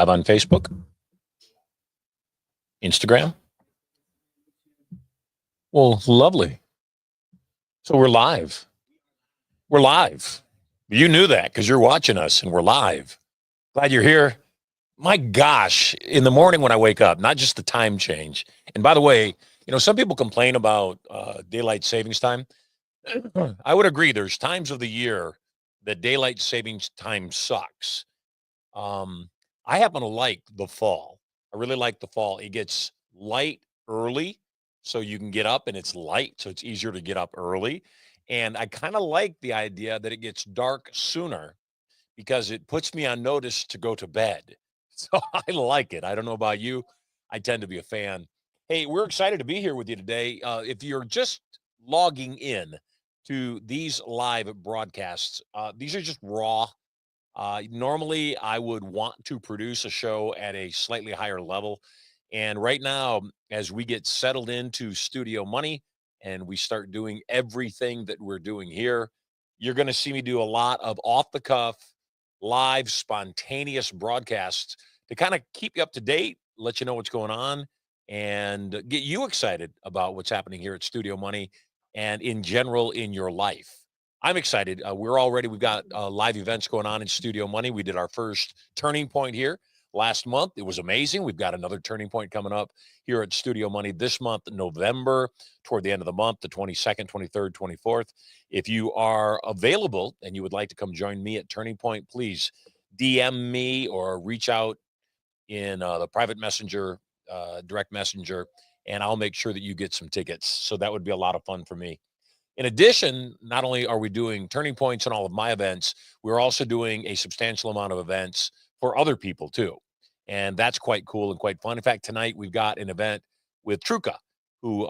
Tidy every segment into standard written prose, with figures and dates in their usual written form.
live on Facebook, Instagram. Well, lovely. So we're live. We're live. You knew that because you're watching us and we're live. Glad you're here. My gosh, in the morning when I wake up, not just the time change. And by the way, some people complain about daylight savings time. I would agree. There's times of the year that daylight savings time sucks. I happen to like the fall. I really like the fall. It gets light early, so you can get up and it's light, so it's easier to get up early. And I kind of like the idea that it gets dark sooner because it puts me on notice to go to bed. So I like it. I don't know about you. I tend to be a fan. Hey, we're excited to be here with you today. If you're just logging in to these live broadcasts, these are just raw. Normally, I would want to produce a show at a slightly higher level. And right now, as we get settled into Studio Money and we start doing everything that we're doing here, you're going to see me do a lot of off the cuff, live, spontaneous broadcasts to kind of keep you up to date, let you know what's going on, and get you excited about what's happening here at Studio Money and in general in your life. I'm excited. We've got live events going on in Studio Money. We did our first Turning Point here last month. It was amazing. We've got another Turning Point coming up here at Studio Money this month, November, toward the end of the month, the 22nd, 23rd, 24th. If you are available and you would like to come join me at Turning Point, please DM me or reach out in the private messenger, direct messenger, and I'll make sure that you get some tickets. So that would be a lot of fun for me. In addition, not only are we doing Turning Points and all of my events, we're also doing a substantial amount of events for other people too. And that's quite cool and quite fun. In fact, tonight we've got an event with Truca, who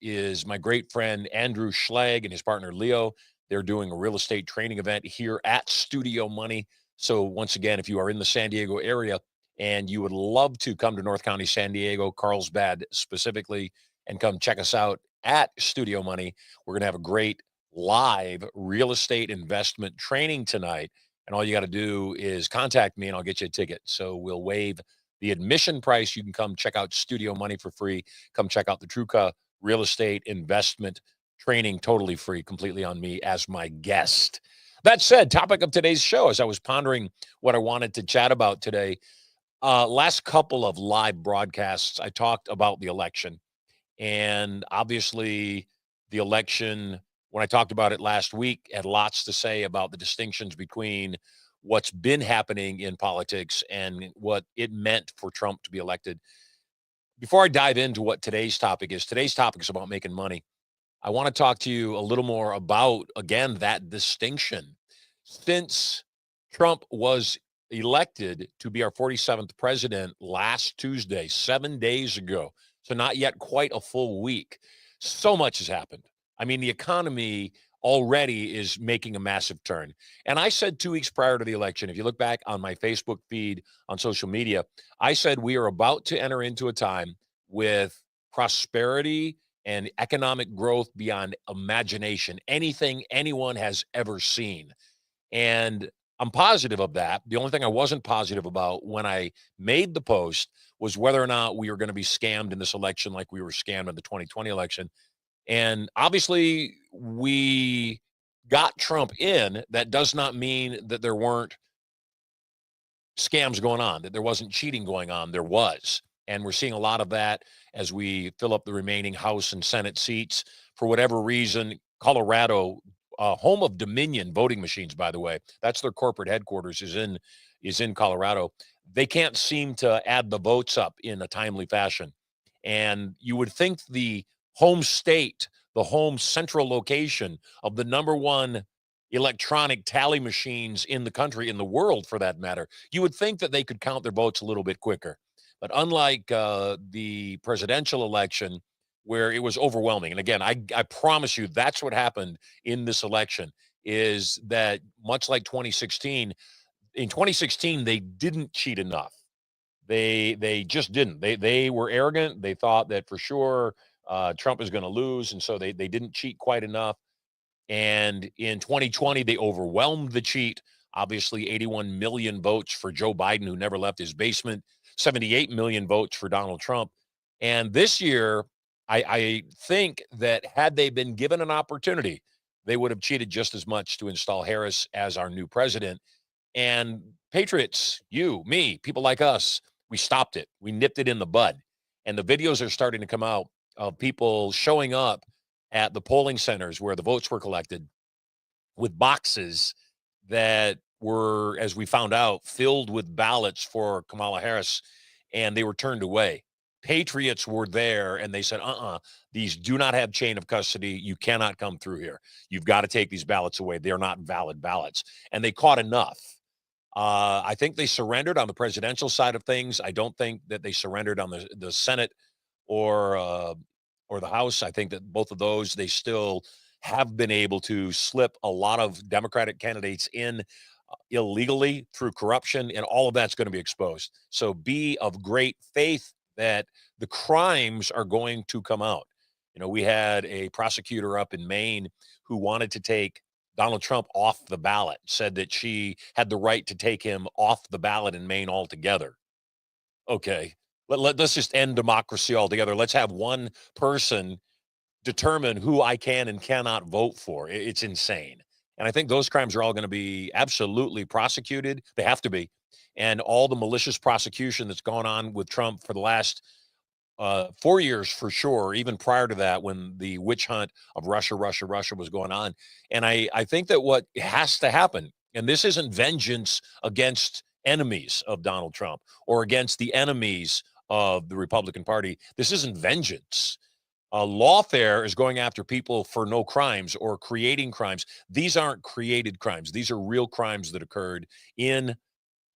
is my great friend Andrew Schlag and his partner Leo. They're doing a real estate training event here at Studio Money. So once again, if you are in the San Diego area and you would love to come to North County, San Diego, Carlsbad specifically, and come check us out at Studio Money, we're going to have a great live real estate investment training tonight. And all you got to do is contact me and I'll get you a ticket. So we'll waive the admission price. You can come check out Studio Money for free. Come check out the Truca real estate investment training totally free, completely on me as my guest. That said, topic of today's show, as I was pondering what I wanted to chat about today, last couple of live broadcasts, I talked about the election. And obviously, the election, when I talked about it last week, had lots to say about the distinctions between what's been happening in politics and what it meant for Trump to be elected. Before I dive into what today's topic is about making money. I want to talk to you a little more about, again, that distinction. Since Trump was elected to be our 47th president last Tuesday, 7 days ago, so not yet quite a full week, so much has happened. I mean, the economy already is making a massive turn. And I said 2 weeks prior to the election, if you look back on my Facebook feed on social media, I said we are about to enter into a time with prosperity and economic growth beyond imagination, anything anyone has ever seen. And I'm positive of that. The only thing I wasn't positive about when I made the post was whether or not we were going to be scammed in this election like we were scammed in the 2020 election. And obviously, we got Trump in. That does not mean that there weren't scams going on, that there wasn't cheating going on. There was. And we're seeing a lot of that as we fill up the remaining House and Senate seats. For whatever reason, Colorado, home of Dominion voting machines, by the way, that's their corporate headquarters, is in Colorado. They can't seem to add the votes up in a timely fashion. And you would think the home state, the home central location of the number one electronic tally machines in the country, in the world for that matter, you would think that they could count their votes a little bit quicker. But unlike the presidential election, where it was overwhelming, and again, I promise you that's what happened in this election, is that much like 2016, in 2016, they didn't cheat enough. They just didn't. They were arrogant. They thought that for sure Trump is going to lose, and so they didn't cheat quite enough. And in 2020, they overwhelmed the cheat Obviously, 81 million votes for Joe Biden, who never left his basement, 78 million votes for Donald Trump. And this year, I think that had they been given an opportunity, they would have cheated just as much to install Harris as our new president. And patriots, you, me, people like us, we stopped it. We nipped it in the bud. And the videos are starting to come out of people showing up at the polling centers where the votes were collected with boxes that were, as we found out, filled with ballots for Kamala Harris, and they were turned away. Patriots were there and they said, these do not have chain of custody. You cannot come through here. You've got to take these ballots away. They're not valid ballots. And they caught enough. I think they surrendered on the presidential side of things. I don't think that they surrendered on the Senate or the House. I think that both of those, they still have been able to slip a lot of Democratic candidates in illegally through corruption, and all of that's going to be exposed. So be of great faith that the crimes are going to come out. You know, we had a prosecutor up in Maine who wanted to take Donald Trump off the ballot, said that she had the right to take him off the ballot in Maine altogether. Okay, let's just end democracy altogether. Let's have one person determine who I can and cannot vote for. It's insane. And I think those crimes are all going to be absolutely prosecuted. They have to be. And all the malicious prosecution that's gone on with Trump for the last 4 years for sure, even prior to that, when the witch hunt of Russia was going on. And I think that what has to happen, and this isn't vengeance against enemies of Donald Trump or against the enemies of the Republican Party. This isn't vengeance. Lawfare is going after people for no crimes or creating crimes. These aren't created crimes. These are real crimes that occurred in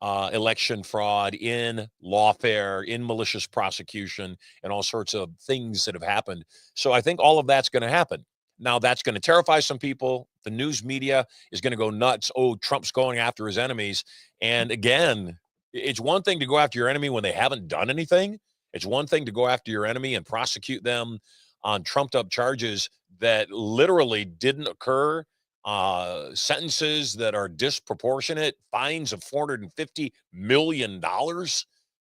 election fraud, in lawfare, in malicious prosecution, and all sorts of things that have happened. So I think all of that's going to happen. Now, that's going to terrify some people. The news media is going to go nuts. Oh, Trump's going after his enemies. And again, it's one thing to go after your enemy when they haven't done anything. It's one thing to go after your enemy and prosecute them on trumped up charges that literally didn't occur, sentences that are disproportionate, fines of $450 million,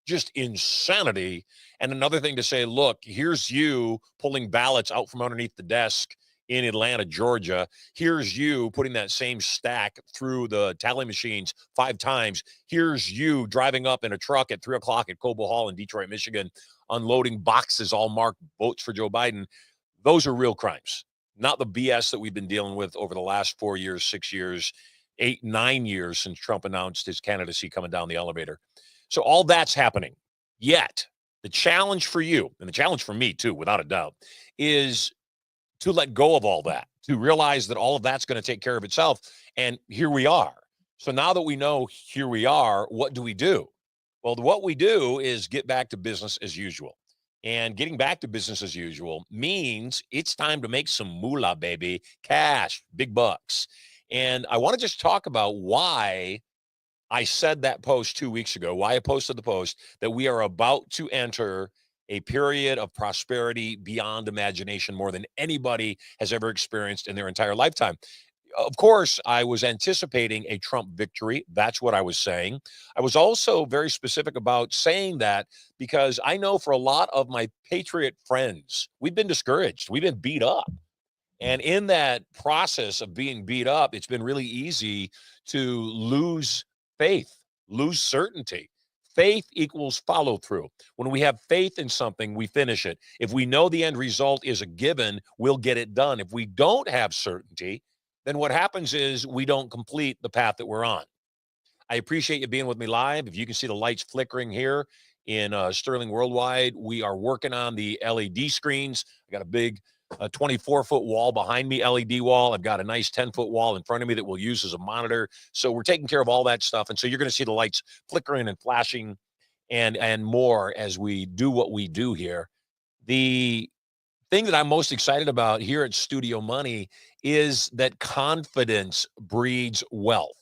just insanity. And another thing to say, look, here's you pulling ballots out from underneath the desk in Atlanta, Georgia. Here's you putting that same stack through the tally machines 5 times. Here's you driving up in a truck at 3 o'clock at Cobo Hall in Detroit, Michigan, unloading boxes all marked votes for Joe Biden. Those are real crimes, not the BS that we've been dealing with over the last 4 years, 6 years, 8, 9 years since Trump announced his candidacy coming down the elevator. So all that's happening. Yet the challenge for you, and the challenge for me too, without a doubt, is to let go of all that, to realize that all of that's going to take care of itself. And here we are. So now that we know here we are, what do we do? Well, what we do is get back to business as usual. And getting back to business as usual means it's time to make some moolah, baby, cash, big bucks. And I want to just talk about why I said that post 2 weeks ago, why I posted the post that we are about to enter a period of prosperity beyond imagination, more than anybody has ever experienced in their entire lifetime. Of course, I was anticipating a Trump victory. That's what I was saying. I was also very specific about saying that because I know for a lot of my patriot friends, we've been discouraged. We've been beat up. And in that process of being beat up, it's been really easy to lose faith, lose certainty. Faith equals follow through. When we have faith in something, we finish it. If we know the end result is a given, we'll get it done. If we don't have certainty, then what happens is we don't complete the path that we're on. I appreciate you being with me live. If you can see the lights flickering here in Sterling Worldwide, we are working on the LED screens. I got a big 24-foot wall behind me, LED wall. I've got a nice 10-foot wall in front of me that we'll use as a monitor. So we're taking care of all that stuff. And so you're going to see the lights flickering and flashing and more as we do what we do here. The thing that I'm most excited about here at Studio Money is that confidence breeds wealth.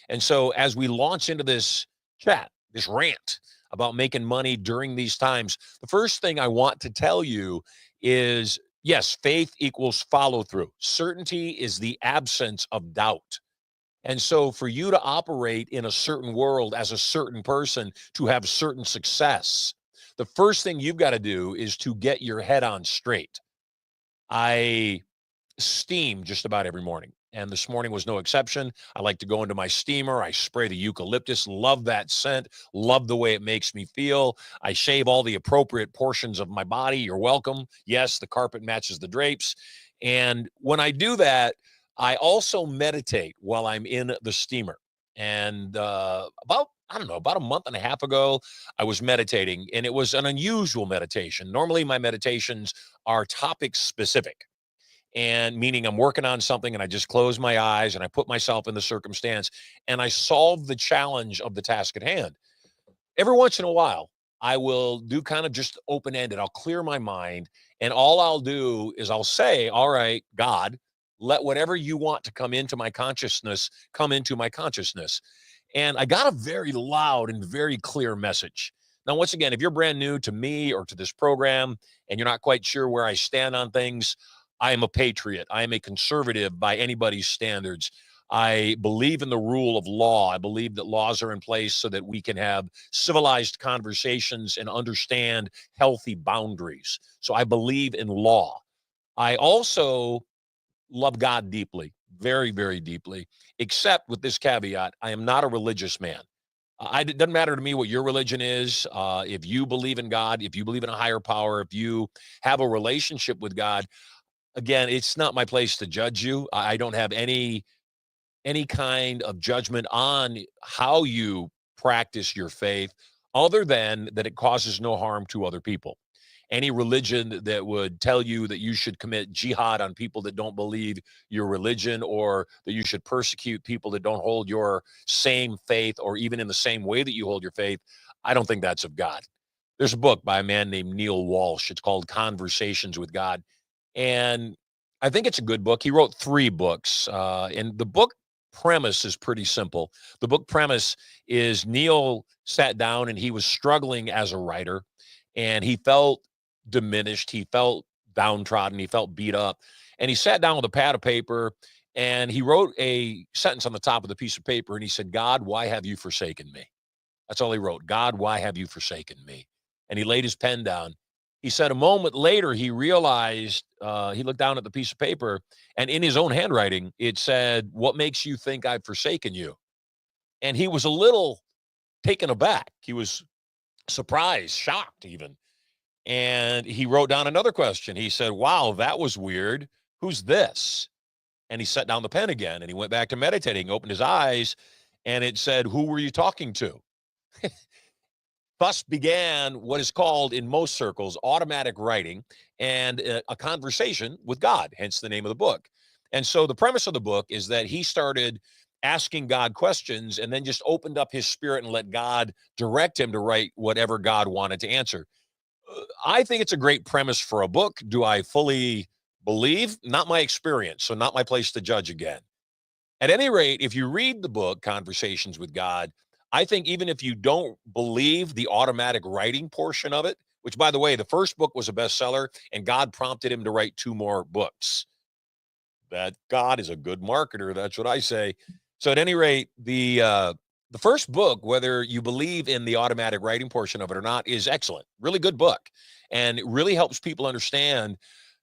And so as we launch into this chat, this rant about making money during these times, the first thing I want to tell you is, yes, faith equals follow through. Certainty is the absence of doubt. And so for you to operate in a certain world as a certain person to have certain success, the first thing you've got to do is to get your head on straight. I steam just about every morning. And this morning was no exception. I like to go into my steamer. I spray the eucalyptus, love that scent, love the way it makes me feel. I shave all the appropriate portions of my body. You're welcome. Yes, the carpet matches the drapes. And when I do that, I also meditate while I'm in the steamer. And I don't know, about a month and a half ago, I was meditating, and it was an unusual meditation. Normally, my meditations are topic specific, and meaning I'm working on something and I just close my eyes and I put myself in the circumstance and I solve the challenge of the task at hand. Every once in a while, I will do kind of just open ended. I'll clear my mind, and all I'll do is I'll say, all right, God, let whatever you want to come into my consciousness come into my consciousness. And I got a very loud and very clear message. Now, once again, if you're brand new to me or to this program and you're not quite sure where I stand on things, I am a patriot. I am a conservative by anybody's standards. I believe in the rule of law. I believe that laws are in place so that we can have civilized conversations and understand healthy boundaries. So I believe in law. I also love God deeply, very, very deeply, except with this caveat: I am not a religious man. It doesn't matter to me what your religion is. If you believe in God, if you believe in a higher power, if you have a relationship with God, again, it's not my place to judge you. I don't have any kind of judgment on how you practice your faith, other than that it causes no harm to other people. Any religion that would tell you that you should commit jihad on people that don't believe your religion, or that you should persecute people that don't hold your same faith or even in the same way that you hold your faith, I don't think that's of God. There's a book by a man named Neil Walsh. It's called Conversations with God. And I think it's a good book. He wrote 3 books. And the book premise is pretty simple. The book premise is Neil sat down and he was struggling as a writer, and he felt diminished. He felt downtrodden. He felt beat up. And he sat down with a pad of paper and he wrote a sentence on the top of the piece of paper. And he said, God, why have you forsaken me? That's all he wrote. God, why have you forsaken me? And he laid his pen down. He said a moment later, he realized, he looked down at the piece of paper, and in his own handwriting, it said, what makes you think I've forsaken you? And he was a little taken aback. He was surprised, shocked even. And he wrote down another question. He said, wow, that was weird. Who's this? And he set down the pen again and he went back to meditating, opened his eyes, and it said, who were you talking to? Thus began what is called in most circles automatic writing, and a conversation with God, hence the name of the book. And so the premise of the book is that he started asking God questions and then just opened up his spirit and let God direct him to write whatever God wanted to answer. I think it's a great premise for a book. Do I fully believe? Not my experience, so not my place to judge again. At any rate, if you read the book, Conversations with God, I think even if you don't believe the automatic writing portion of it, which, by the way, the first book was a bestseller and God prompted him to write 2 more books. That God is a good marketer. That's what I say. So at any rate, the first book, whether you believe in the automatic writing portion of it or not, is excellent. Really good book. And it really helps people understand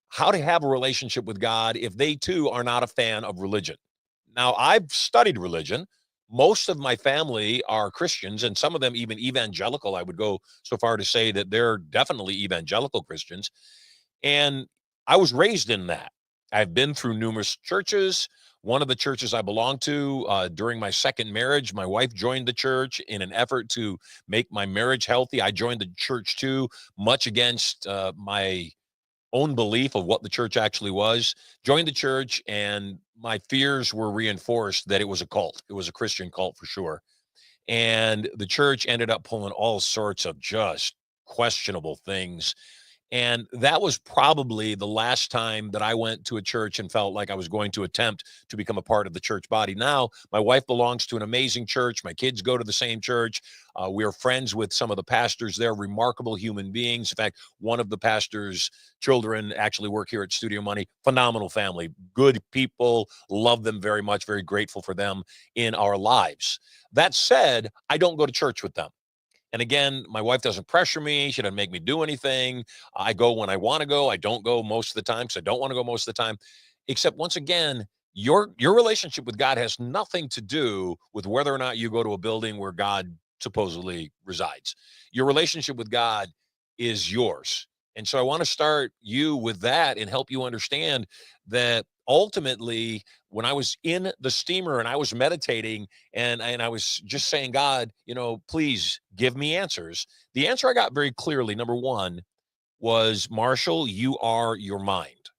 how to have a relationship with God if they too are not a fan of religion. Now, I've studied religion. Most of my family are Christians, and some of them even evangelical. I would go so far to say that they're definitely evangelical Christians. And I was raised in that. I've been through numerous churches. One of the churches I belonged to during my second marriage, my wife joined the church in an effort to make my marriage healthy. I joined the church too, much against my own belief of what the church actually was. Joined the church, and my fears were reinforced that it was a cult. It was a Christian cult for sure. And the church ended up pulling all sorts of just questionable things. And that was probably the last time that I went to a church and felt like I was going to attempt to become a part of the church body. Now, my wife belongs to an amazing church. My kids go to the same church. We are friends with some of the pastors there, remarkable human beings. In fact, one of the pastor's children actually work here at Studio Money. Phenomenal family, good people, love them very much, very grateful for them in our lives. That said, I don't go to church with them. And again, my wife doesn't pressure me. She doesn't make me do anything. I go when I want to go. I don't go most of the time because I don't want to go most of the time. Except once again, your relationship with God has nothing to do with whether or not you go to a building where God supposedly resides. Your relationship with God is yours. And so I want to start you with that and help you understand that ultimately, when I was in the steamer and I was meditating and I was just saying, God, please give me answers. The answer I got very clearly, number one, was Marshall, you are your mind.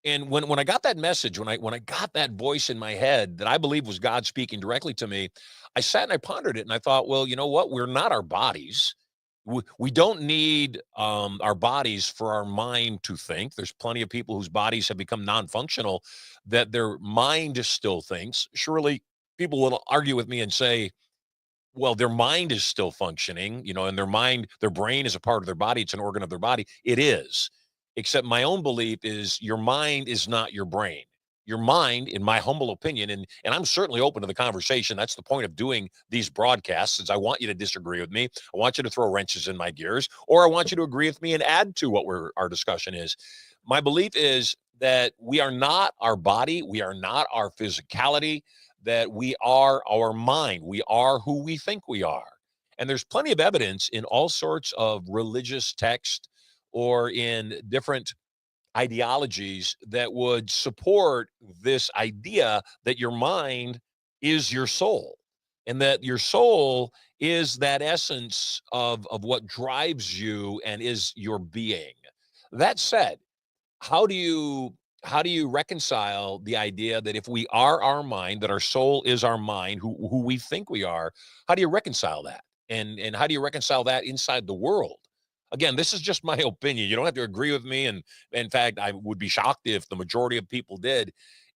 And when I got that message, when I got that voice in my head that I believe was God speaking directly to me, I sat and I pondered it and I thought, well, you know what? We're not our bodies. We don't need our bodies for our mind to think. There's plenty of people whose bodies have become non-functional that their mind still thinks. Surely people will argue with me and say, well, their mind is still functioning, and their brain is a part of their body. It's an organ of their body. It is. Except my own belief is your mind is not your brain. Your mind, in my humble opinion, and I'm certainly open to the conversation. That's the point of doing these broadcasts, is I want you to disagree with me. I want you to throw wrenches in my gears, or I want you to agree with me and add to what our discussion is. My belief is that we are not our body. We are not our physicality, that we are our mind. We are who we think we are. And there's plenty of evidence in all sorts of religious text or in different ideologies that would support this idea that your mind is your soul and that your soul is that essence of what drives you and is your being. That said, how do you reconcile the idea that if we are our mind, that our soul is our mind, who we think we are? How do you reconcile that? And how do you reconcile that inside the world? Again, this is just my opinion. You don't have to agree with me. And in fact, I would be shocked if the majority of people did,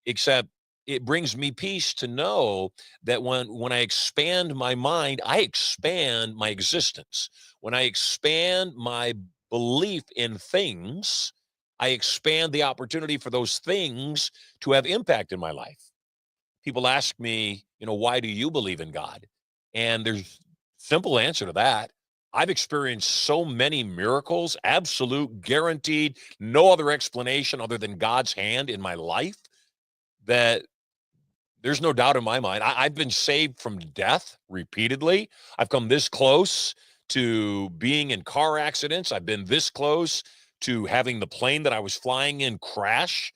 except it brings me peace to know that when I expand my mind, I expand my existence. When I expand my belief in things, I expand the opportunity for those things to have impact in my life. People ask me, why do you believe in God? And there's simple answer to that. I've experienced so many miracles, absolute guaranteed, no other explanation other than God's hand in my life, that there's no doubt in my mind. I've been saved from death repeatedly. I've come this close to being in car accidents. I've been this close to having the plane that I was flying in crash.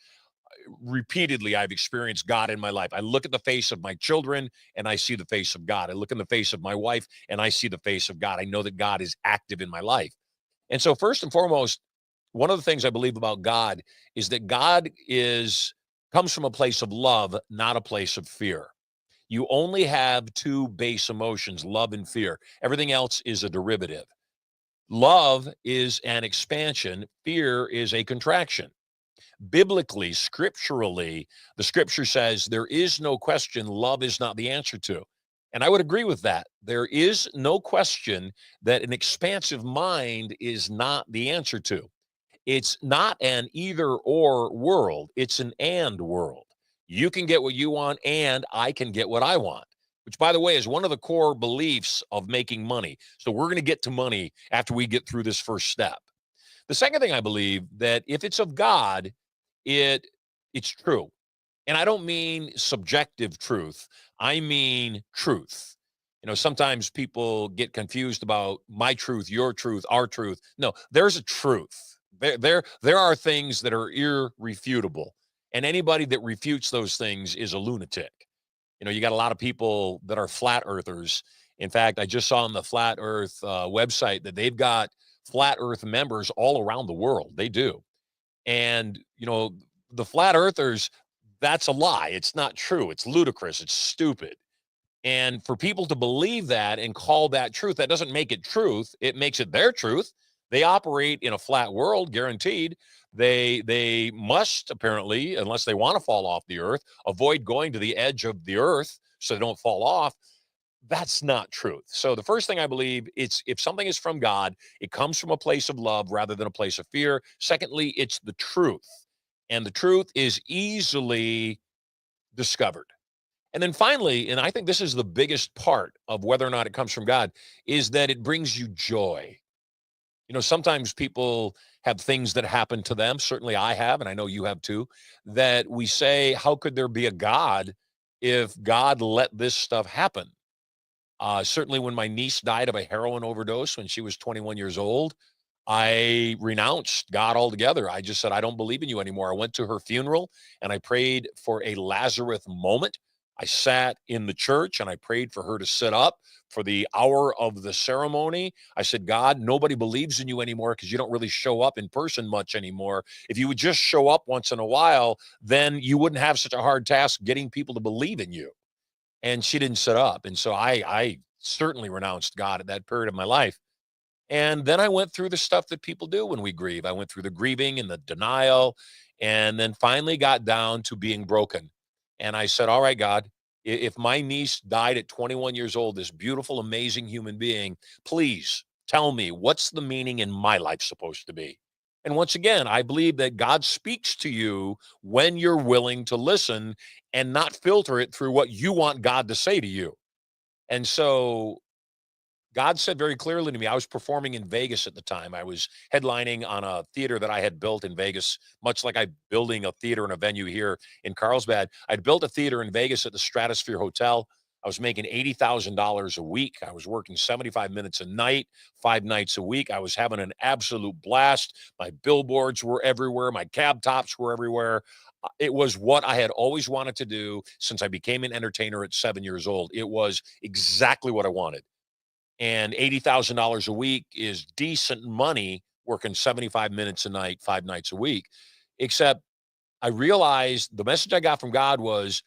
Repeatedly, I've experienced God in my life. I look at the face of my children and I see the face of God. I look in the face of my wife and I see the face of God. I know that God is active in my life. And so, first and foremost, one of the things I believe about God is that God comes from a place of love, not a place of fear. You only have two base emotions, love and fear. Everything else is a derivative. Love is an expansion, fear is a contraction. Biblically, scripturally, the scripture says there is no question love is not the answer to. And I would agree with that. There is no question that an expansive mind is not the answer to. It's not an either or world, it's an and world. You can get what you want, and I can get what I want, which, by the way, is one of the core beliefs of making money. So we're going to get to money after we get through this first step. The second thing I believe, that if it's of God, it's true. And I don't mean subjective truth. I mean truth. Sometimes people get confused about my truth, your truth, our truth. No, there's a truth. There are things that are irrefutable. And anybody that refutes those things is a lunatic. You got a lot of people that are flat earthers. In fact, I just saw on the Flat Earth website that they've got flat earth members all around the world. They do. And, the flat earthers, that's a lie. It's not true. It's ludicrous. It's stupid. And for people to believe that and call that truth, that doesn't make it truth. It makes it their truth. They operate in a flat world, guaranteed. They must apparently, unless they want to fall off the earth, avoid going to the edge of the earth so they don't fall off. That's not truth. So the first thing I believe, it's if something is from God, it comes from a place of love rather than a place of fear. Secondly, it's the truth. And the truth is easily discovered. And then finally, and I think this is the biggest part of whether or not it comes from God, is that it brings you joy. You know, sometimes people have things that happen to them. Certainly I have, and I know you have too, that we say, how could there be a God if God let this stuff happen? Certainly when my niece died of a heroin overdose when she was 21 years old, I renounced God altogether. I just said, I don't believe in you anymore. I went to her funeral and I prayed for a Lazarus moment. I sat in the church and I prayed for her to sit up for the hour of the ceremony. I said, God, nobody believes in you anymore because you don't really show up in person much anymore. If you would just show up once in a while, then you wouldn't have such a hard task getting people to believe in you. And she didn't sit up. And so I certainly renounced God at that period of my life. And then I went through the stuff that people do when we grieve. I went through the grieving and the denial, and then finally got down to being broken. And I said, all right, God, if my niece died at 21 years old, this beautiful, amazing human being, please tell me what's the meaning in my life supposed to be? And once again, I believe that God speaks to you when you're willing to listen and not filter it through what you want God to say to you. And so God said very clearly to me, I was performing in Vegas at the time. I was headlining on a theater that I had built in Vegas, much like I'm building a theater and a venue here in Carlsbad. I'd built a theater in Vegas at the Stratosphere Hotel. I was making $80,000 a week. I was working 75 minutes a night, 5 nights a week. I was having an absolute blast. My billboards were everywhere. My cab tops were everywhere. It was what I had always wanted to do since I became an entertainer at 7 years old. It was exactly what I wanted. And $80,000 a week is decent money working 75 minutes a night, 5 nights a week. Except I realized the message I got from God was,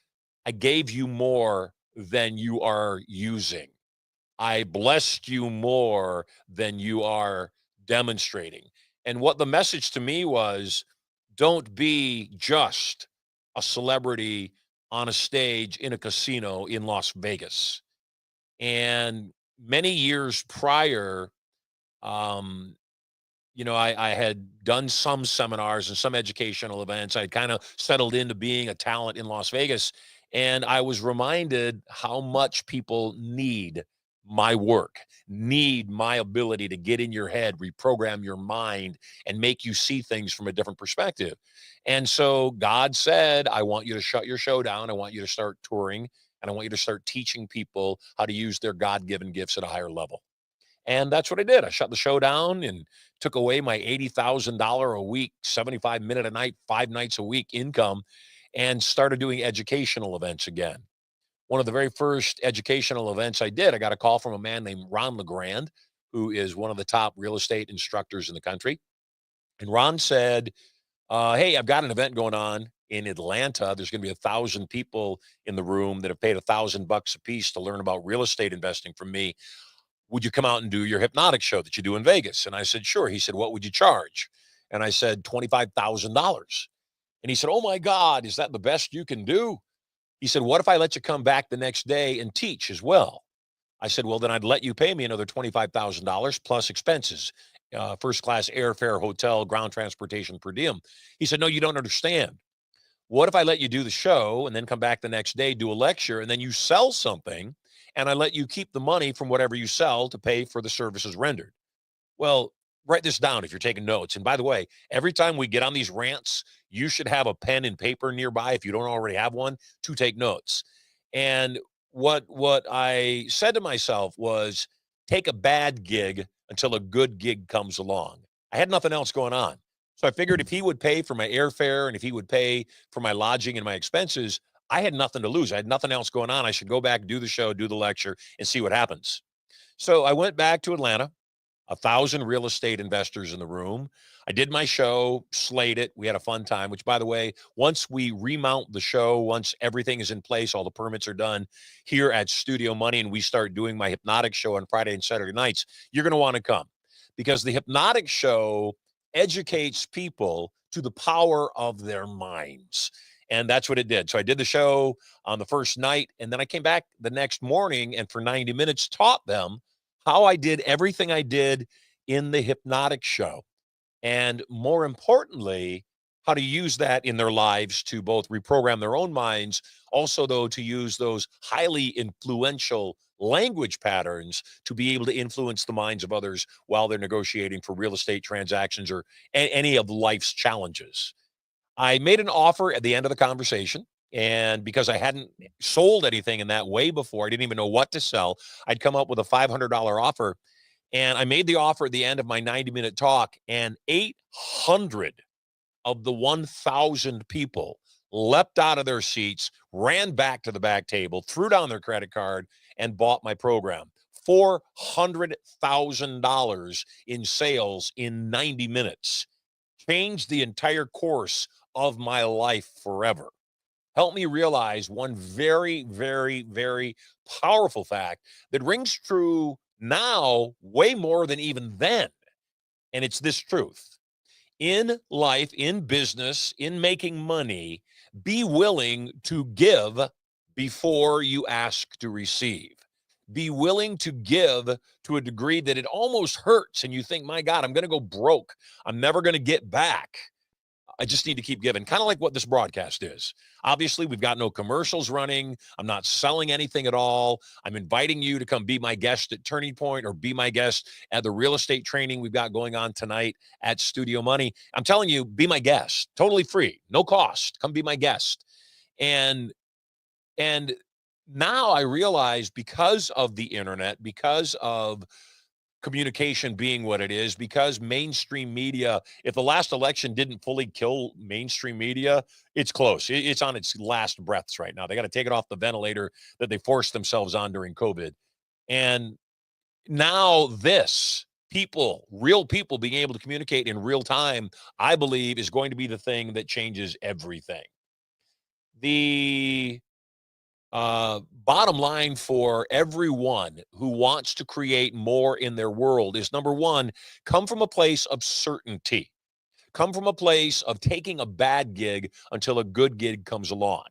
I gave you more than you are using. I blessed you more than you are demonstrating. And what the message to me was, don't be just a celebrity on a stage in a casino in Las Vegas. And many years prior, um, I had done some seminars and some educational events. I kind of settled into being a talent in Las Vegas. And I was reminded how much people need my work, need my ability to get in your head, reprogram your mind, and make you see things from a different perspective. And so God said, I want you to shut your show down. I want you to start touring, and I want you to start teaching people how to use their God given gifts at a higher level. And that's what I did. I shut the show down and took away my $80,000 a week, 75-minute a night, 5 nights a week income, and started doing educational events again. One of the very first educational events I did, I got a call from a man named Ron LeGrand, who is one of the top real estate instructors in the country. And Ron said, hey, I've got an event going on in Atlanta. There's going to be 1,000 people in the room that have paid $1,000 a piece to learn about real estate investing from me. Would you come out and do your hypnotic show that you do in Vegas? And I said, sure. He said, what would you charge? And I said, $25,000. And he said, oh my God, is that the best you can do? He said, what if I let you come back the next day and teach as well? I said, well, then I'd let you pay me another $25,000 plus expenses, first class airfare, hotel, ground transportation per diem. He said, no, you don't understand. What if I let you do the show and then come back the next day, do a lecture, and then you sell something, and I let you keep the money from whatever you sell to pay for the services rendered? Well, write this down if you're taking notes. And by the way, every time we get on these rants, you should have a pen and paper nearby if you don't already have one to take notes. And what I said to myself was, take a bad gig until a good gig comes along. I had nothing else going on. So I figured if he would pay for my airfare and if he would pay for my lodging and my expenses, I had nothing to lose. I had nothing else going on. I should go back, do the show, do the lecture, and see what happens. So I went back to Atlanta, 1,000 real estate investors in the room. I did my show, slayed it. We had a fun time, which, by the way, once we remount the show, once everything is in place, all the permits are done here at Studio Money, and we start doing my hypnotic show on Friday and Saturday nights, you're going to want to come. because the Hypnotic Show educates people to the power of their minds. And that's what it did. So I did the show on the first night, and then I came back the next morning and for 90 minutes taught them how I did everything I did in the Hypnotic Show. And more importantly, how to use that in their lives to both reprogram their own minds, also, though, to use those highly influential language patterns to be able to influence the minds of others while they're negotiating for real estate transactions or any of life's challenges. I made an offer at the end of the conversation. And because I hadn't sold anything in that way before, I didn't even know what to sell. I'd come up with a $500 offer. And I made the offer at the end of my 90-minute talk, and 800 of the 1,000 people leapt out of their seats, ran back to the back table, threw down their credit card, and bought my program. $400,000 in sales in 90 minutes. Changed the entire course of my life forever. Helped me realize one very, very, very powerful fact that rings true now way more than even then. And it's this truth. In life, in business, in making money, be willing to give before you ask to receive. Be willing to give to a degree that it almost hurts and you think, my God, I'm going to go broke. I'm never going to get back. I just need to keep giving, kind of like what this broadcast is. Obviously, we've got no commercials running. I'm not selling anything at all. I'm inviting you to come be my guest at Turning Point or be my guest at the real estate training we've got going on tonight at Studio Money. I'm telling you, be my guest, totally free, no cost. Come be my guest. And now I realize, because of the internet, because of communication being what it is, because mainstream media, if the last election didn't fully kill mainstream media, it's close. It's on its last breaths right now. They got to take it off the ventilator that they forced themselves on during COVID. And now this, people, real people being able to communicate in real time, I believe is going to be the thing that changes everything. The bottom line for everyone who wants to create more in their world is, number one, come from a place of certainty. Come from a place of taking a bad gig until a good gig comes along.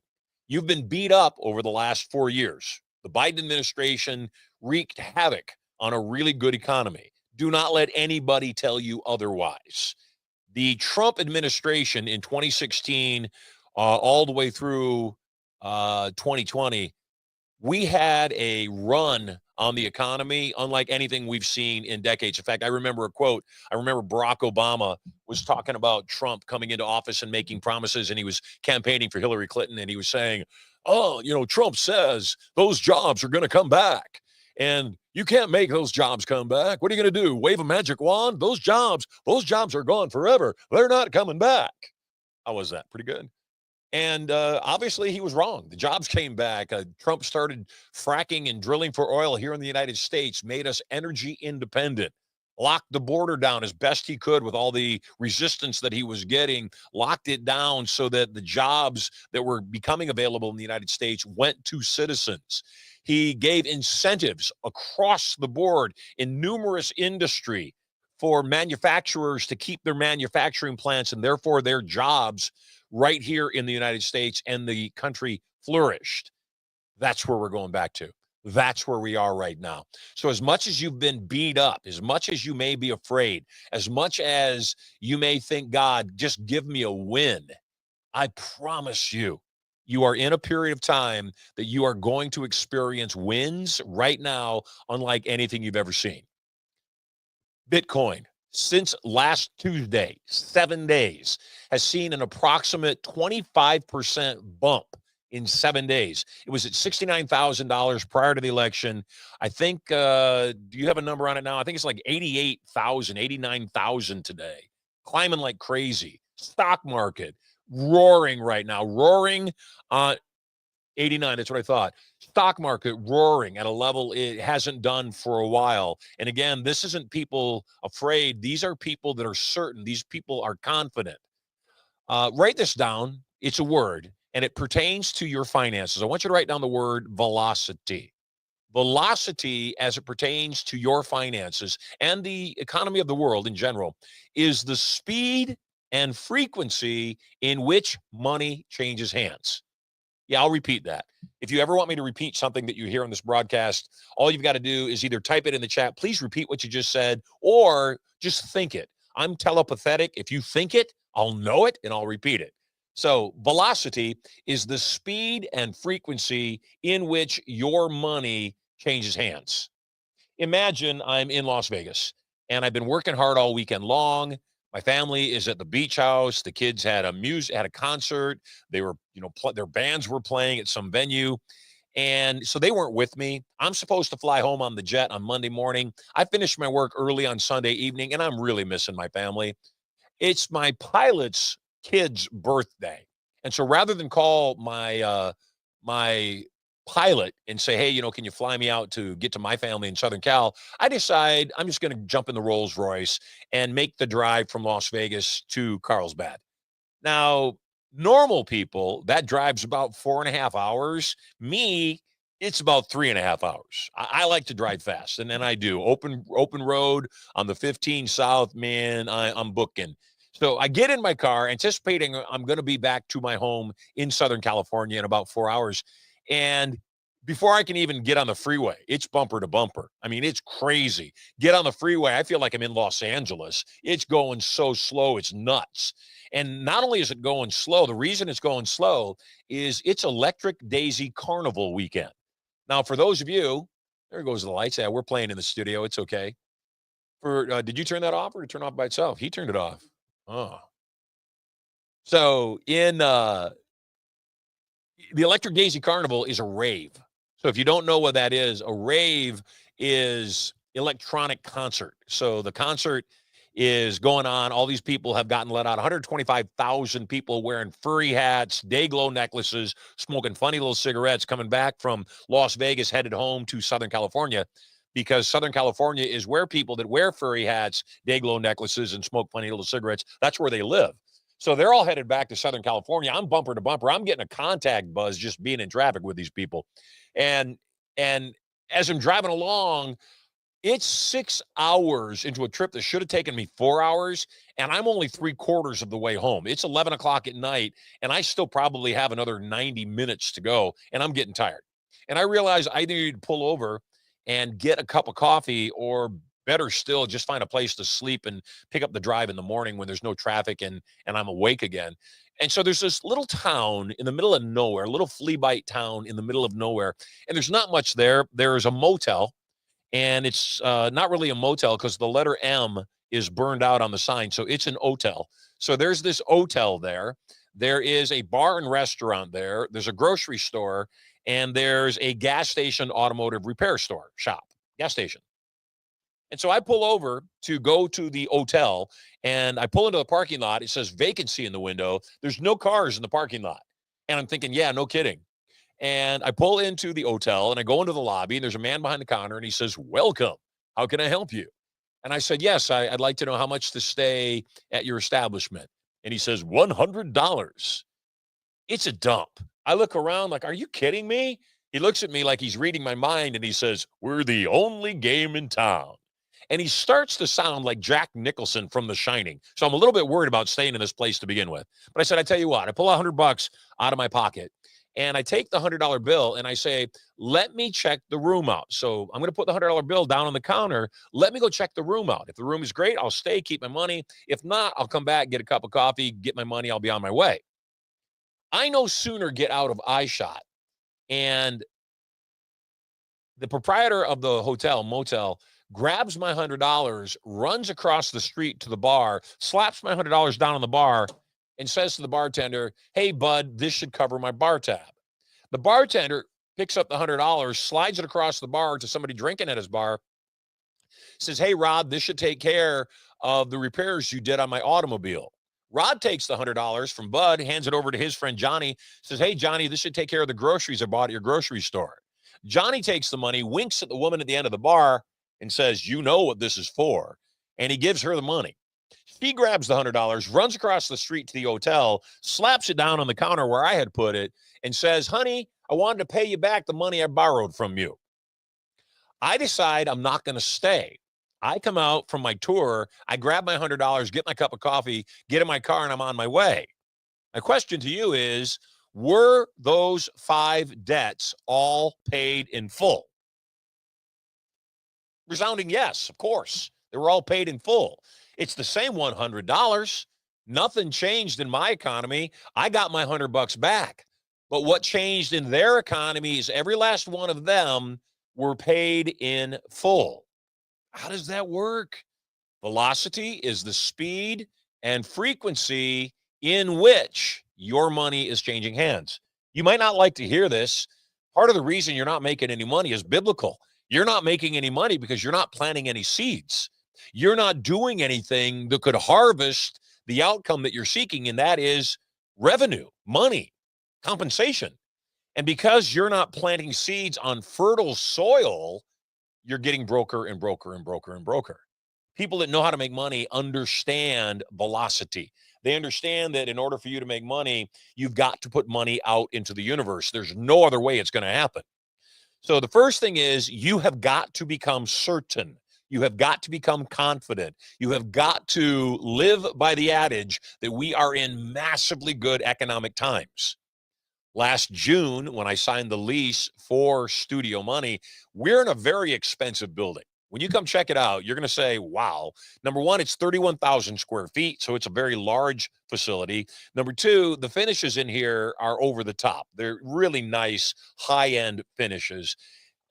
You've been beat up over the last 4 years. The Biden administration wreaked havoc on a really good economy. Do not let anybody tell you otherwise. The Trump administration in 2016, all the way through 2020, we had a run on the economy unlike anything we've seen in decades. In fact, I remember a quote. I remember Barack Obama was talking about Trump coming into office and making promises, and he was campaigning for Hillary Clinton, and he was saying, oh, Trump says those jobs are going to come back, and you can't make those jobs come back. What are you going to do? Wave a magic wand? Those jobs are gone forever. They're not coming back. How was that? Pretty good. And obviously, he was wrong. The jobs came back. Trump started fracking and drilling for oil here in the United States, made us energy independent, locked the border down as best he could with all the resistance that he was getting, locked it down so that the jobs that were becoming available in the United States went to citizens. He gave incentives across the board in numerous industry for manufacturers to keep their manufacturing plants and therefore their jobs right here in the United States, and the country flourished. That's where we're going back to. That's where we are right now. So as much as you've been beat up, as much as you may be afraid, as much as you may think, God, just give me a win, I promise you, you are in a period of time that you are going to experience wins right now unlike anything you've ever seen. Bitcoin, since last Tuesday, 7 days, has seen an approximate 25% bump in 7 days. It was at $69,000 prior to the election. I think, do you have a number on it now? I think it's like 88,000, 89,000 today. Climbing like crazy. Stock market roaring right now, roaring 89, that's what I thought. Stock market roaring at a level it hasn't done for a while. And again, this isn't people afraid. These are people that are certain. These people are confident. Write this down. It's a word, and it pertains to your finances. I want you to write down the word velocity. Velocity, as it pertains to your finances and the economy of the world in general, is the speed and frequency in which money changes hands. Yeah, I'll repeat that. If you ever want me to repeat something that you hear on this broadcast, all you've got to do is either type it in the chat, please repeat what you just said, or just think it. I'm telepathetic. If you think it, I'll know it and I'll repeat it. So, velocity is the speed and frequency in which your money changes hands. Imagine I'm in Las Vegas and I've been working hard all weekend long. My family is at the beach house. The kids had a concert. They were, their bands were playing at some venue. And so they weren't with me. I'm supposed to fly home on the jet on Monday morning. I finished my work early on Sunday evening, and I'm really missing my family. It's my pilot's kid's birthday. And so rather than call my pilot and say, hey, can you fly me out to get to my family in Southern Cal? I decide I'm just going to jump in the Rolls Royce and make the drive from Las Vegas to Carlsbad. Now, normal people, that drives about 4.5 hours. Me, it's about 3.5 hours. I like to drive fast, and then I do open road on the 15 South. Man, I'm booking. So I get in my car, anticipating I'm going to be back to my home in Southern California in about 4 hours. And before I can even get on the freeway, it's bumper to bumper. I mean, it's crazy. Get on the freeway, I feel like I'm in Los Angeles. It's going so slow, it's nuts. And not only is it going slow, the reason it's going slow is it's Electric Daisy Carnival weekend. Now, for those of you, there goes the lights. Yeah, we're playing in the studio. It's okay. Did you turn that off or did it turn off by itself? He turned it off. Oh. So the Electric Daisy Carnival is a rave. So if you don't know what that is, a rave is electronic concert. So the concert is going on. All these people have gotten let out. 125,000 people wearing furry hats, day glow necklaces, smoking funny little cigarettes, coming back from Las Vegas, headed home to Southern California, because Southern California is where people that wear furry hats, day glow necklaces, and smoke funny little cigarettes, that's where they live. So they're all headed back to Southern California. I'm bumper to bumper. I'm getting a contact buzz just being in traffic with these people. And as I'm driving along, it's 6 hours into a trip that should have taken me 4 hours, and I'm only 3/4 of the way home. It's 11 o'clock at night, and I still probably have another 90 minutes to go, and I'm getting tired. And I realize I need to pull over and get a cup of coffee, or better still, just find a place to sleep and pick up the drive in the morning when there's no traffic and I'm awake again. And so there's this little town in the middle of nowhere, a little flea bite town in the middle of nowhere, and there's not much there. There is a motel, and it's not really a motel because the letter M is burned out on the sign. So it's an hotel. So there's this hotel there. There is a bar and restaurant there. There's a grocery store, and there's a gas station automotive repair store shop, gas station. And so I pull over to go to the hotel, and I pull into the parking lot. It says vacancy in the window. There's no cars in the parking lot. And I'm thinking, yeah, no kidding. And I pull into the hotel and I go into the lobby, and there's a man behind the counter, and he says, welcome. How can I help you? And I said, yes, I'd like to know how much to stay at your establishment. And he says, $100. It's a dump. I look around like, are you kidding me? He looks at me like he's reading my mind, and he says, we're the only game in town. And he starts to sound like Jack Nicholson from The Shining. So I'm a little bit worried about staying in this place to begin with. But I said, I tell you what, I pull $100 out of my pocket, and I take the $100 bill and I say, let me check the room out. So I'm going to put the $100 bill down on the counter. Let me go check the room out. If the room is great, I'll stay, keep my money. If not, I'll come back, get a cup of coffee, get my money. I'll be on my way. I no sooner get out of eyeshot, and the proprietor of the hotel, motel, grabs my $100, runs across the street to the bar, slaps my $100 down on the bar, and says to the bartender, hey, bud, this should cover my bar tab. The bartender picks up the $100, slides it across the bar to somebody drinking at his bar, says, hey, Rod, this should take care of the repairs you did on my automobile. Rod takes the $100 from Bud, hands it over to his friend Johnny, says, hey, Johnny, this should take care of the groceries I bought at your grocery store. Johnny takes the money, winks at the woman at the end of the bar, and says, you know what this is for. And he gives her the money. She grabs the $100, runs across the street to the hotel, slaps it down on the counter where I had put it, and says, honey, I wanted to pay you back the money I borrowed from you. I decide I'm not going to stay. I come out from my tour, I grab my $100, get my cup of coffee, get in my car, and I'm on my way. My question to you is, were those 5 debts all paid in full? Resounding yes, of course. They were all paid in full. It's the same $100. Nothing changed in my economy. I got my $100 back. But what changed in their economy is every last one of them were paid in full. How does that work? Velocity is the speed and frequency in which your money is changing hands. You might not like to hear this. Part of the reason you're not making any money is biblical. You're not making any money because you're not planting any seeds. You're not doing anything that could harvest the outcome that you're seeking, and that is revenue, money, compensation. And because you're not planting seeds on fertile soil, you're getting broker and broker and broker and broker. People that know how to make money understand velocity. They understand that in order for you to make money, you've got to put money out into the universe. There's no other way it's going to happen. So the first thing is you have got to become certain. You have got to become confident. You have got to live by the adage that we are in massively good economic times. Last June, when I signed the lease for Studio Money, we're in a very expensive building. When you come check it out, you're going to say, wow. Number one, it's 31,000 square feet, so it's a very large facility. Number two, the finishes in here are over the top. They're really nice, high-end finishes.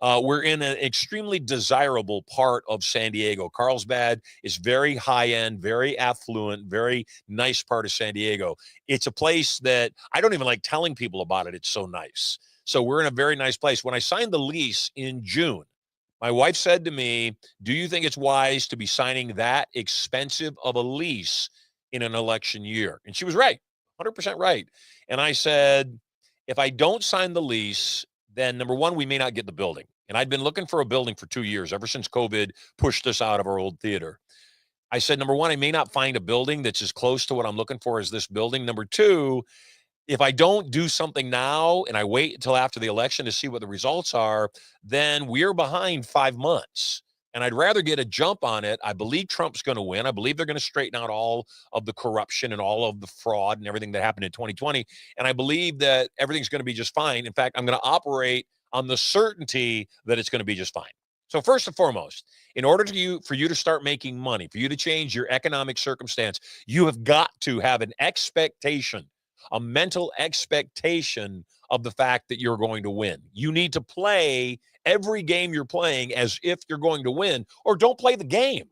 We're in an extremely desirable part of San Diego. Carlsbad is very high-end, very affluent, very nice part of San Diego. It's a place that I don't even like telling people about it. It's so nice. So we're in a very nice place. When I signed the lease in June, my wife said to me, do you think it's wise to be signing that expensive of a lease in an election year? And she was right, 100% right. And I said, if I don't sign the lease, then number one, we may not get the building. And I'd been looking for a building for 2 years, ever since COVID pushed us out of our old theater. I said, number one, I may not find a building that's as close to what I'm looking for as this building. Number two, if I don't do something now and I wait until after the election to see what the results are, then we're behind 5 months. And I'd rather get a jump on it. I believe Trump's going to win. I believe they're going to straighten out all of the corruption and all of the fraud and everything that happened in 2020. And I believe that everything's going to be just fine. In fact, I'm going to operate on the certainty that it's going to be just fine. So first and foremost, in order for you to start making money, for you to change your economic circumstance, you have got to have an expectation, a mental expectation of the fact that you're going to win. You need to play every game you're playing as if you're going to win, or don't play the game.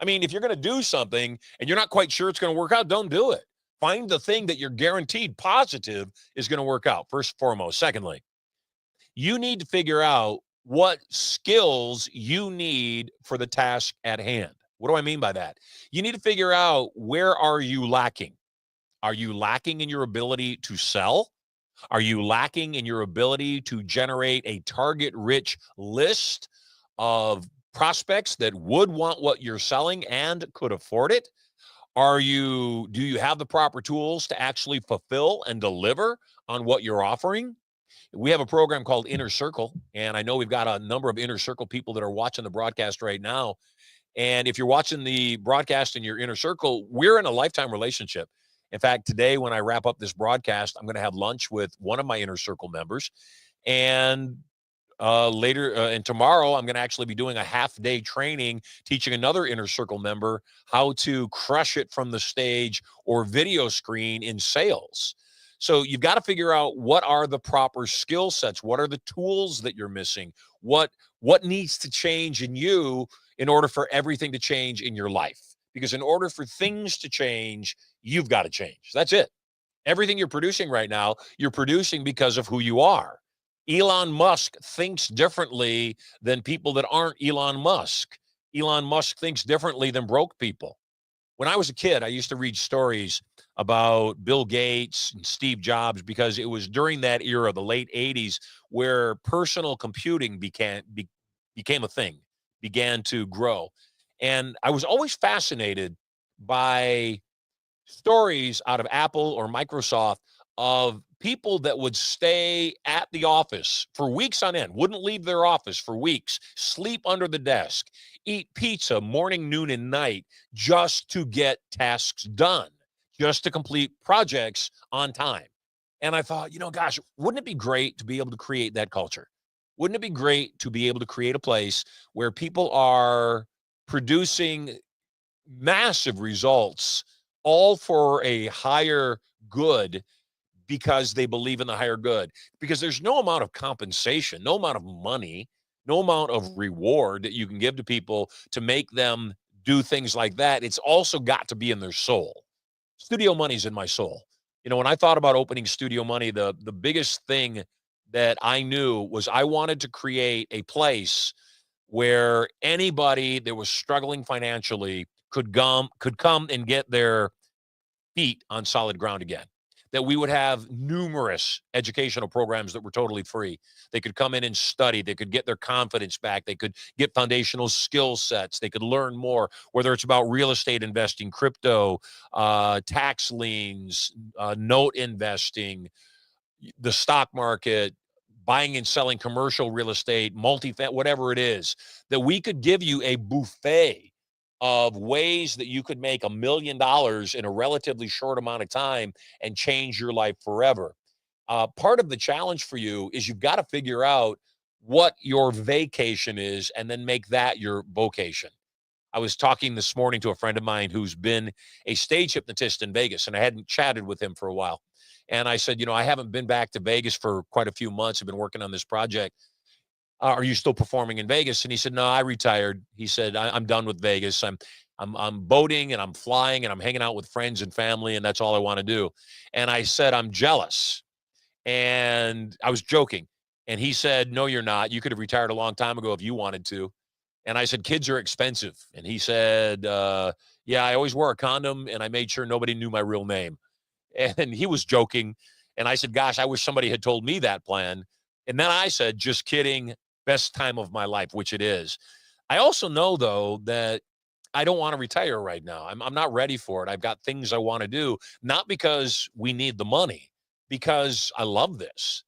I mean, if you're going to do something and you're not quite sure it's going to work out, don't do it. Find the thing that you're guaranteed positive is going to work out, first and foremost. Secondly, you need to figure out what skills you need for the task at hand. What do I mean by that? You need to figure out, where are you lacking? Are you lacking in your ability to sell? Are you lacking in your ability to generate a target-rich list of prospects that would want what you're selling and could afford it? Do you have the proper tools to actually fulfill and deliver on what you're offering? We have a program called Inner Circle, and I know we've got a number of Inner Circle people that are watching the broadcast right now. And if you're watching the broadcast in your Inner Circle, we're in a lifetime relationship. In fact, today, when I wrap up this broadcast, I'm going to have lunch with one of my Inner Circle members. And later and tomorrow, I'm going to actually be doing a half-day training teaching another Inner Circle member how to crush it from the stage or video screen in sales. So you've got to figure out, what are the proper skill sets? What are the tools that you're missing? What needs to change in you in order for everything to change in your life? Because in order for things to change, you've got to change. That's it. Everything you're producing right now, you're producing because of who you are. Elon Musk thinks differently than people that aren't Elon Musk. Elon Musk thinks differently than broke people. When I was a kid, I used to read stories about Bill Gates and Steve Jobs, because it was during that era, the late 80s, where personal computing became a thing, began to grow. And I was always fascinated by stories out of Apple or Microsoft of people that would stay at the office for weeks on end, wouldn't leave their office for weeks, sleep under the desk, eat pizza morning, noon, and night just to get tasks done, just to complete projects on time. And I thought, gosh, wouldn't it be great to be able to create that culture? Wouldn't it be great to be able to create a place where people are producing massive results, all for a higher good because they believe in the higher good? Because there's no amount of compensation, no amount of money, no amount of reward that you can give to people to make them do things like that. It's also got to be in their soul. Studio Money's in my soul. When I thought about opening Studio Money, the biggest thing that I knew was I wanted to create a place where anybody that was struggling financially could come and get their feet on solid ground again. That we would have numerous educational programs that were totally free. They could come in and study. They could get their confidence back. They could get foundational skill sets. They could learn more, whether it's about real estate investing, crypto, tax liens, note investing, the stock market, buying and selling commercial real estate, whatever it is, that we could give you a buffet of ways that you could make $1 million in a relatively short amount of time and change your life forever. Part of the challenge for you is you've got to figure out what your vacation is and then make that your vocation. I was talking this morning to a friend of mine who's been a stage hypnotist in Vegas, and I hadn't chatted with him for a while. And I said, I haven't been back to Vegas for quite a few months. I've been working on this project. Are you still performing in Vegas? And he said, no, I retired. He said, I'm done with Vegas. I'm boating and I'm flying and I'm hanging out with friends and family, and that's all I want to do. And I said, I'm jealous. And I was joking. And he said, no, you're not. You could have retired a long time ago if you wanted to. And I said, kids are expensive. And he said, yeah, I always wore a condom and I made sure nobody knew my real name. And he was joking. And I said, gosh, I wish somebody had told me that plan. And then I said, just kidding. Best time of my life, which it is. I also know, though, that I don't want to retire right now. I'm not ready for it. I've got things I want to do, not because we need the money, because I love this.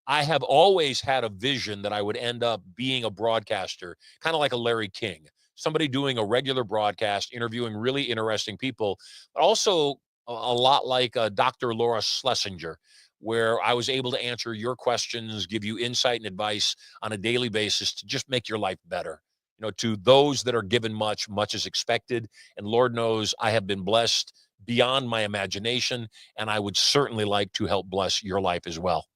I have always had a vision that I would end up being a broadcaster, kind of like a Larry King, somebody doing a regular broadcast, interviewing really interesting people, but also a lot like Dr. Laura Schlesinger, where I was able to answer your questions, give you insight and advice on a daily basis to just make your life better. To those that are given much, much is expected. And Lord knows I have been blessed beyond my imagination, and I would certainly like to help bless your life as well.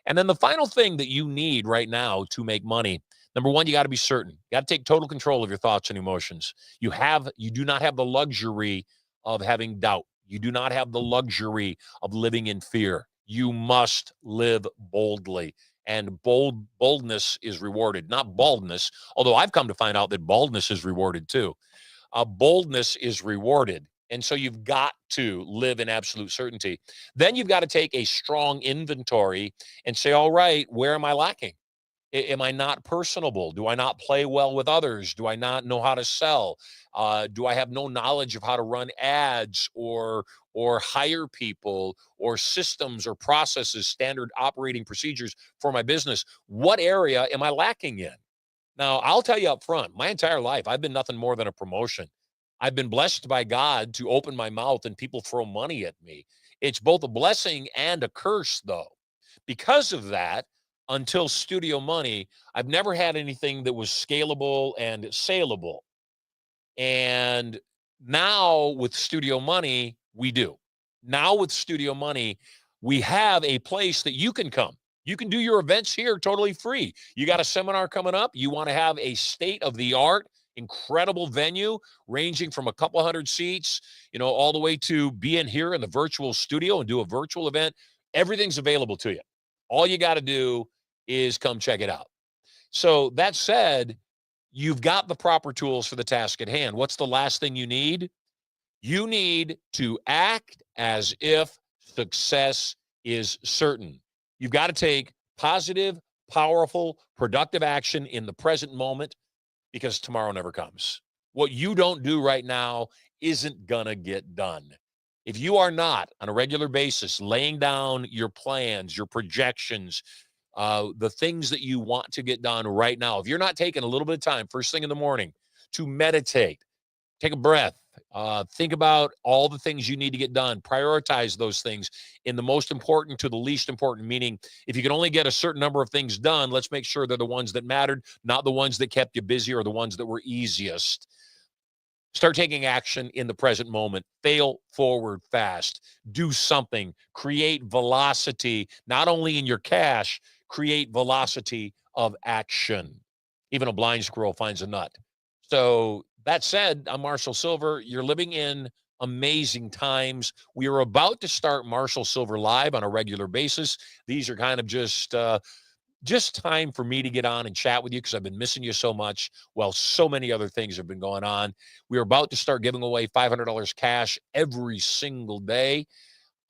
And then the final thing that you need right now to make money, number one, you got to be certain. You got to take total control of your thoughts and emotions. You do not have the luxury of having doubt. You do not have the luxury of living in fear. You must live boldly, and boldness is rewarded, not baldness, although I've come to find out that baldness is rewarded too. Boldness is rewarded. And so you've got to live in absolute certainty. Then you've got to take a strong inventory and say, all right, where am I lacking? Am I not personable? Do I not play well with others? Do I not know how to sell? Do I have no knowledge of how to run ads or hire people or systems or processes, standard operating procedures for my business? What area am I lacking in? Now, I'll tell you up front, my entire life, I've been nothing more than a promotion. I've been blessed by God to open my mouth and people throw money at me. It's both a blessing and a curse, though. Because of that, until Studio Money, I've never had anything that was scalable and saleable. And now with Studio Money, we do. Now with Studio Money, we have a place that you can come. You can do your events here totally free. You got a seminar coming up. You want to have a state-of-the-art, incredible venue ranging from a couple hundred seats, all the way to being here in the virtual studio and do a virtual event. Everything's available to you. All you got to do is come check it out. So that said, you've got the proper tools for the task at hand. What's the last thing you need? You need to act as if success is certain. You've got to take positive, powerful, productive action in the present moment, because tomorrow never comes. What you don't do right now isn't going to get done. If you are not on a regular basis laying down your plans, your projections, the things that you want to get done right now, if you're not taking a little bit of time first thing in the morning to meditate, take a breath, think about all the things you need to get done, prioritize those things in the most important to the least important, meaning if you can only get a certain number of things done, let's make sure they're the ones that mattered, not the ones that kept you busy or the ones that were easiest. Start taking action in the present moment. Fail forward fast. Do something. Create velocity, not only in your cash, create velocity of action. Even a blind squirrel finds a nut. So that said, I'm Marshall Sylver. You're living in amazing times. We are about to start Marshall Sylver Live on a regular basis. These are kind of just time for me to get on and chat with you because I've been missing you so much while so many other things have been going on. We're about to start giving away $500 cash every single day.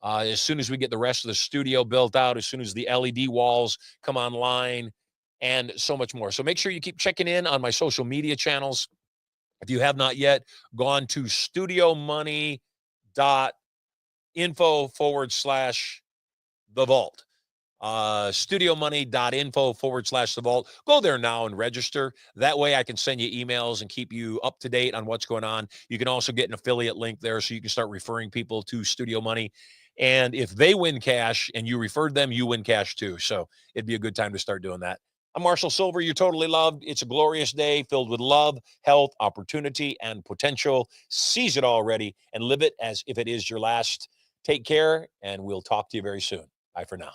As soon as we get the rest of the studio built out, as soon as the LED walls come online, and so much more. So make sure you keep checking in on my social media channels. If you have not yet gone to studiomoney.info/the vault. Studiomoney.info/the vault. Go there now and register. That way I can send you emails and keep you up to date on what's going on. You can also get an affiliate link there so you can start referring people to Studio Money. And if they win cash and you referred them, you win cash too. So it'd be a good time to start doing that. I'm Marshall Sylver. You're totally loved. It's a glorious day filled with love, health, opportunity, and potential. Seize it already and live it as if it is your last. Take care, and we'll talk to you very soon. Bye for now.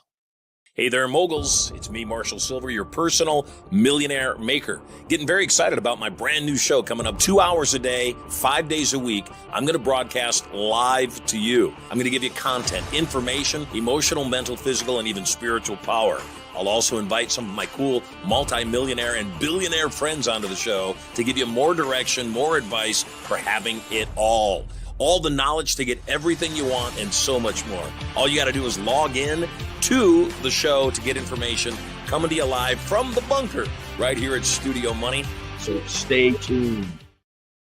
Hey there, moguls. It's me, Marshall Sylver, your personal millionaire maker. Getting very excited about my brand new show coming up 2 hours a day, 5 days a week. I'm going to broadcast live to you. I'm going to give you content, information, emotional, mental, physical, and even spiritual power. I'll also invite some of my cool multi-millionaire and billionaire friends onto the show to give you more direction, more advice for having it all. All the knowledge to get everything you want and so much more. All you got to do is log in to the show to get information coming to you live from the bunker right here at Studio Money. So stay tuned.